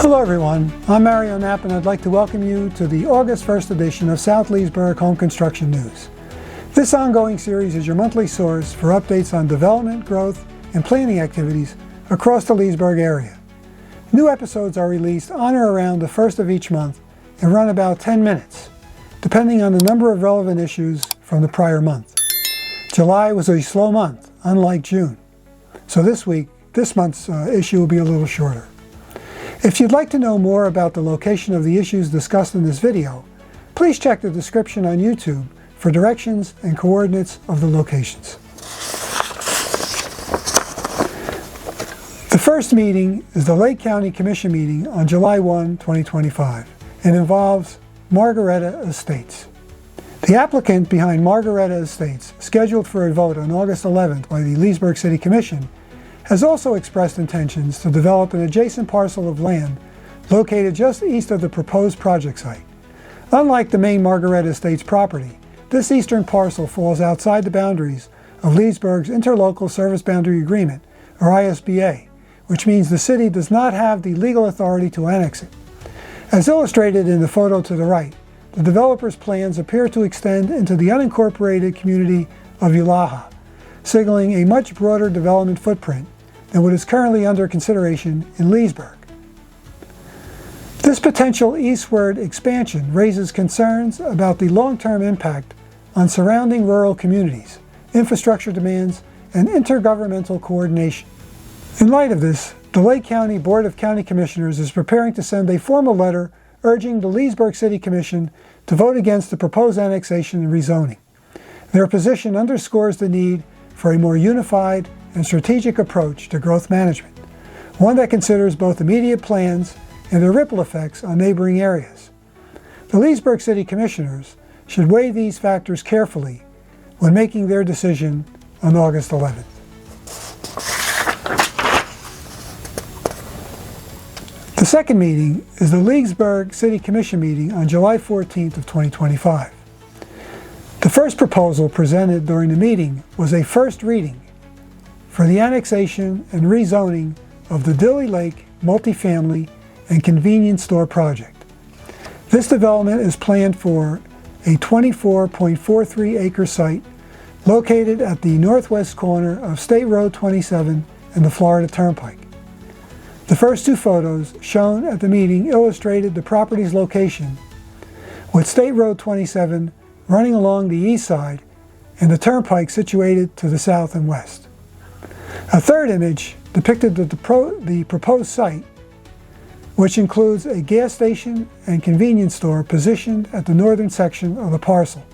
Hello everyone, I'm Mario Nappa and I'd like to welcome you to the August 1st edition of South Leesburg Home Construction News. This ongoing series is your monthly source for updates on development, growth, and planning activities across the Leesburg area. New episodes are released on or around the 1st of each month and run about 10 minutes, depending on the number of relevant issues from the prior month. July was a slow month, unlike June, so this month's issue will be a little shorter. If you'd like to know more about the location of the issues discussed in this video, please check the description on YouTube for directions and coordinates of the locations. The first meeting is the Lake County Commission meeting on July 1, 2025, and involves Margaretta Estates. The applicant behind Margaretta Estates, scheduled for a vote on August 11th by the Leesburg City Commission, has also expressed intentions to develop an adjacent parcel of land located just east of the proposed project site. Unlike the main Margaretta Estates property, this eastern parcel falls outside the boundaries of Leesburg's Interlocal Service Boundary Agreement, or ISBA, which means the city does not have the legal authority to annex it. As illustrated in the photo to the right, the developer's plans appear to extend into the unincorporated community of Yalaha, signaling a much broader development footprint than what is currently under consideration in Leesburg. This potential eastward expansion raises concerns about the long-term impact on surrounding rural communities, infrastructure demands, and intergovernmental coordination. In light of this, the Lake County Board of County Commissioners is preparing to send a formal letter urging the Leesburg City Commission to vote against the proposed annexation and rezoning. Their position underscores the need for a more unified and strategic approach to growth management, one that considers both immediate plans and their ripple effects on neighboring areas. The Leesburg City Commissioners should weigh these factors carefully when making their decision on August 11th. The second meeting is the Leesburg City Commission meeting on July 14th of 2025. The first proposal presented during the meeting was a first reading for the annexation and rezoning of the Dilly Lake multifamily and convenience store project. This development is planned for a 24.43 acre site located at the northwest corner of State Road 27 and the Florida Turnpike. The first two photos shown at the meeting illustrated the property's location, with State Road 27 running along the east side and the turnpike situated to the south and west. A third image depicted the proposed site, which includes a gas station and convenience store positioned at the northern section of the parcel.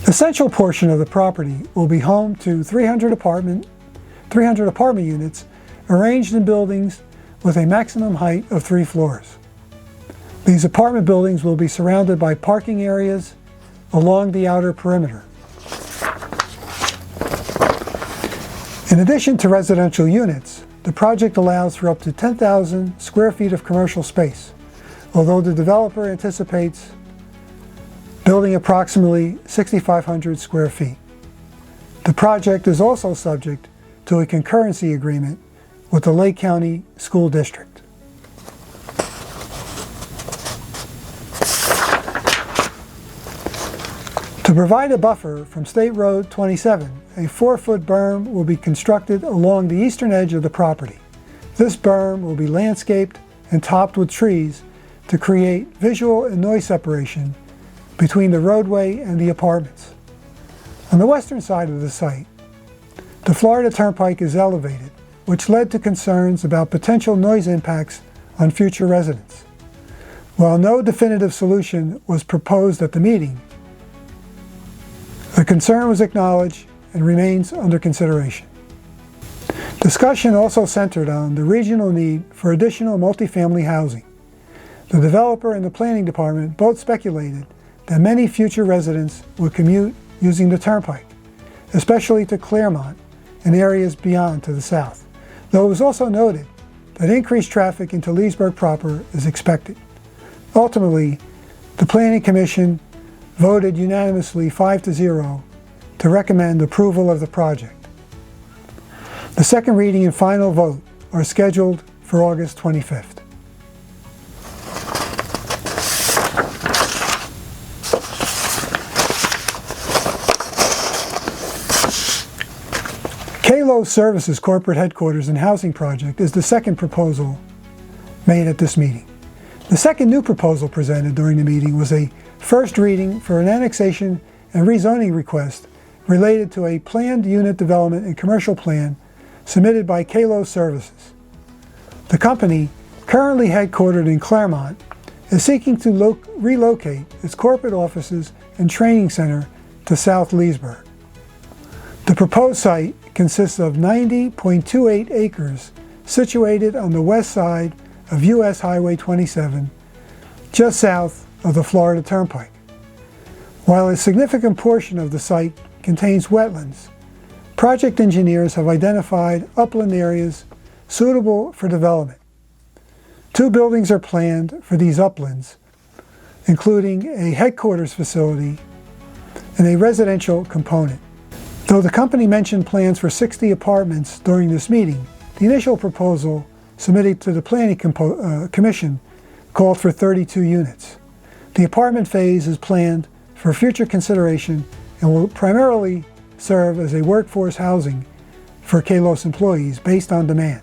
The central portion of the property will be home to 300 apartment units arranged in buildings with a maximum height of 3 floors. These apartment buildings will be surrounded by parking areas along the outer perimeter. In addition to residential units, the project allows for up to 10,000 square feet of commercial space, although the developer anticipates building approximately 6,500 square feet. The project is also subject to a concurrency agreement with the Lake County School District. To provide a buffer from State Road 27, a 4-foot berm will be constructed along the eastern edge of the property. This berm will be landscaped and topped with trees to create visual and noise separation between the roadway and the apartments. On the western side of the site, the Florida Turnpike is elevated, which led to concerns about potential noise impacts on future residents. While no definitive solution was proposed at the meeting, the concern was acknowledged and remains under consideration. Discussion also centered on the regional need for additional multifamily housing. The developer and the planning department both speculated that many future residents would commute using the turnpike, especially to Claremont and areas beyond to the south, though it was also noted that increased traffic into Leesburg proper is expected. Ultimately, the Planning Commission voted unanimously 5-0 to recommend approval of the project. The second reading and final vote are scheduled for August 25th. Kalos Services corporate headquarters and housing project is the second proposal made at this meeting. The second new proposal presented during the meeting was a first reading for an annexation and rezoning request related to a planned unit development and commercial plan submitted by Kalos Services. The company, currently headquartered in Claremont, is seeking to relocate its corporate offices and training center to South Leesburg. The proposed site consists of 90.28 acres situated on the west side of US Highway 27, just south of the Florida Turnpike. While a significant portion of the site contains wetlands, project engineers have identified upland areas suitable for development. 2 buildings are planned for these uplands, including a headquarters facility and a residential component. Though the company mentioned plans for 60 apartments during this meeting, the initial proposal submitted to the Planning Commission called for 32 units. The apartment phase is planned for future consideration and will primarily serve as a workforce housing for Kalos employees based on demand.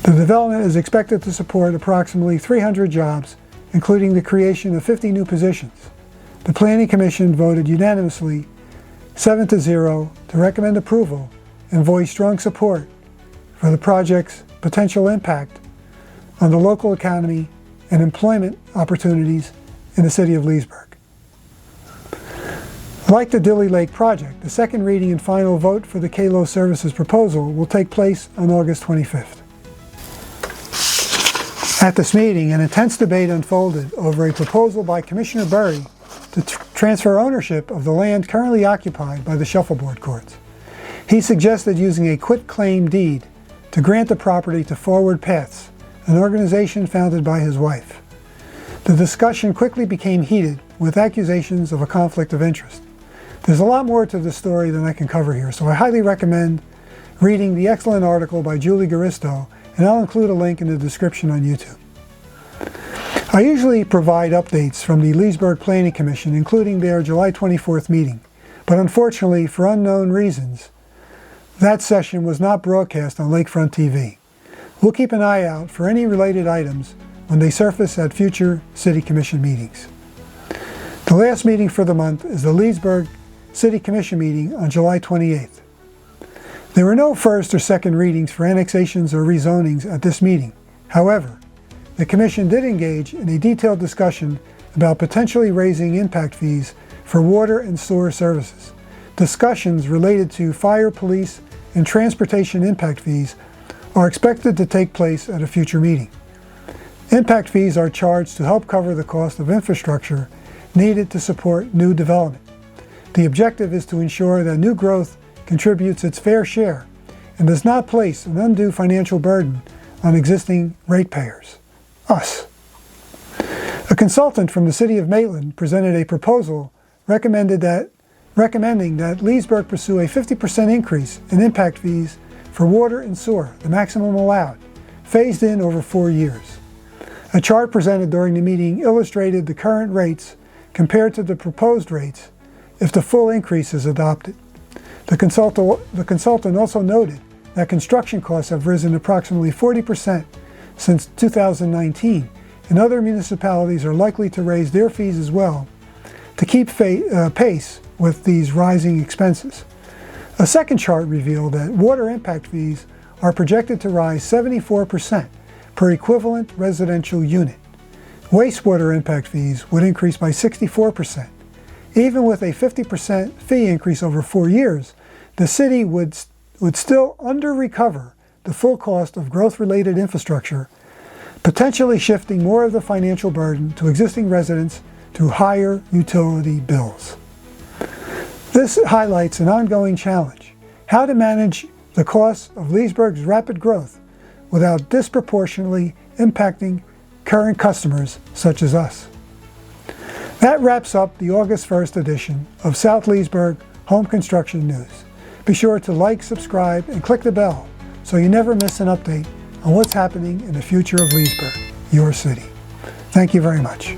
The development is expected to support approximately 300 jobs, including the creation of 50 new positions. The Planning Commission voted unanimously 7-0 to recommend approval and voice strong support for the project's potential impact on the local economy and employment opportunities in the city of Leesburg. Like the Dilly Lake Project, the second reading and final vote for the Kalos Services proposal will take place on August 25th. At this meeting, an intense debate unfolded over a proposal by Commissioner Berry to transfer ownership of the land currently occupied by the Shuffleboard courts. He suggested using a quitclaim deed to grant the property to Forward Paths, an organization founded by his wife. The discussion quickly became heated with accusations of a conflict of interest. There's a lot more to the story than I can cover here, so I highly recommend reading the excellent article by Julie Garisto, and I'll include a link in the description on YouTube. I usually provide updates from the Leesburg Planning Commission, including their July 24th meeting, but unfortunately, for unknown reasons, that session was not broadcast on Lakefront TV. We'll keep an eye out for any related items when they surface at future City Commission meetings. The last meeting for the month is the Leesburg City Commission meeting on July 28th. There were no first or second readings for annexations or rezonings at this meeting. However, the Commission did engage in a detailed discussion about potentially raising impact fees for water and sewer services. Discussions related to fire, police, and transportation impact fees are expected to take place at a future meeting. Impact fees are charged to help cover the cost of infrastructure needed to support new development. The objective is to ensure that new growth contributes its fair share and does not place an undue financial burden on existing ratepayers, us. A consultant from the City of Maitland presented a proposal recommending that Leesburg pursue a 50% increase in impact fees for water and sewer, the maximum allowed, phased in over 4 years. A chart presented during the meeting illustrated the current rates compared to the proposed rates if the full increase is adopted. The consultant also noted that construction costs have risen approximately 40% since 2019, and other municipalities are likely to raise their fees as well to keep pace with these rising expenses. A second chart revealed that water impact fees are projected to rise 74% per equivalent residential unit. Wastewater impact fees would increase by 64%. Even with a 50% fee increase over 4 years, the city would still under-recover the full cost of growth-related infrastructure, potentially shifting more of the financial burden to existing residents through higher utility bills. This highlights an ongoing challenge: how to manage the costs of Leesburg's rapid growth without disproportionately impacting current customers such as us. That wraps up the August 1st edition of South Leesburg Home Construction News. Be sure to like, subscribe, and click the bell so so you never miss an update on what's happening in the future of Leesburg, your city. Thank you very much.